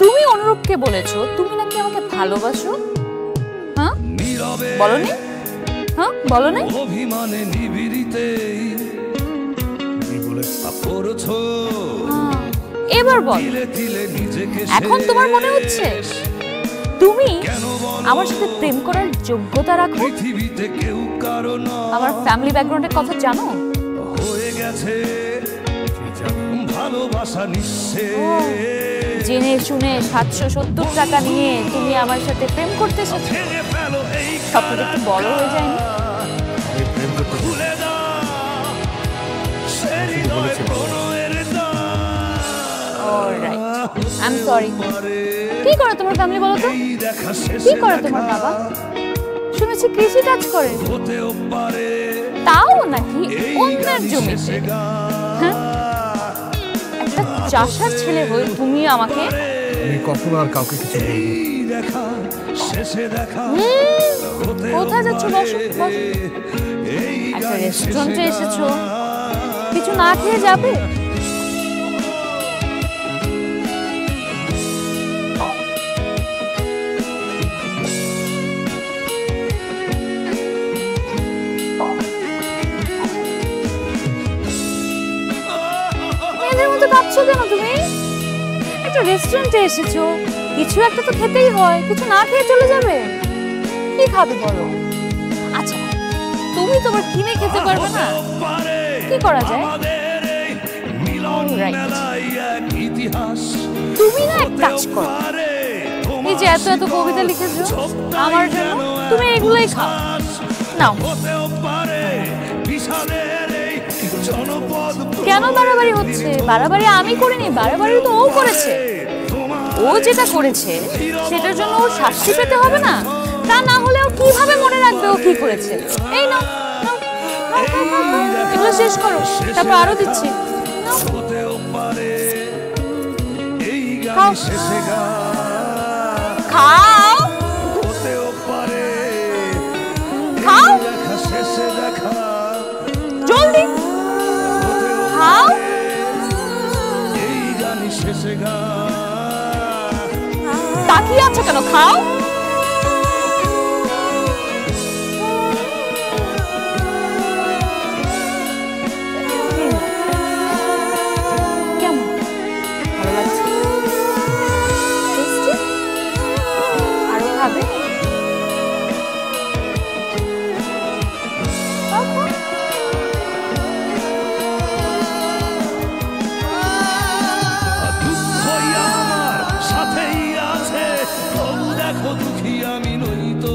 তুমি অনুরূপকে বলেছো তুমি নাকি আমাকে ভালোবাসো। হ্যাঁ বলনি? হ্যাঁ বলনি? অভিমানে নিবিড়িতে পড়ছো এবার বল, এখন তোমার মনে হচ্ছে তুমি আমার সাথে প্রেম করার যোগ্যতা রাখো? পৃথিবীতে কেউ কারণ আমার ফ্যামিলি ব্যাকগ্রাউন্ডের কথা জানো? হয়ে গেছে ভালোবাসা নিঃশেষ। জেনে শুনে 770 টাকা নিয়ে তুমি আমার সাথে প্রেম করতে এসেছো। স্বপ্নটা একটু বড় হয়ে যায়নি? Alright, I am sorry. কি করে তোমার ফ্যামিলি বলো তো? কি করে তোমার বাবা? শুনেছি কৃষি কাজ করে। তাও নাকি অন্যের জমিতে? হ্যাঁ, একটা চাষার ছেলে হয়ে তুমি আমাকে? আমি কখনো আর কাউকে কিছু বলবো না। কোথায় যাচ্ছ? বসো বসো। একটা রেস্টুরেন্টে এসেছো, কিছু না খেয়ে যাবে? মেয়েদের মতো কাঁদছো কেন তুমি? একটা রেস্টুরেন্টে এসেছো, কিছু একটা তো খেতেই হয়, কিছু না খেয়ে চলে যাবে? কি খাবে বলো? আচ্ছা তুমি তোমার কিনে খেতে পারবে না? কি করা যায়? তুমি না এক কাজ করো, এই যে এত এত কবিতা লিখেছো আমার জন্য, তুমি এগুলোই খাও। নাও। কেন বাড়াবাড়ি হচ্ছে? বাড়াবাড়ি আমি করিনি, বাড়াবাড়ি তো ও করেছে। ও যেটা করেছে সেটার জন্য ওর শাস্তি পেতে হবে না? তা না হলে ও কিভাবে মনে রাখবে ও কি করেছে? এই নাও, এগুলো শেষ করো, তারপর আরো দিচ্ছি। খাও খাও খাও, জলদি খাও। তাকিয়ে আছো কেন? খাও। কেমন ভালো লাগছে? আরো খাবে? দুঃখী আমি নই তো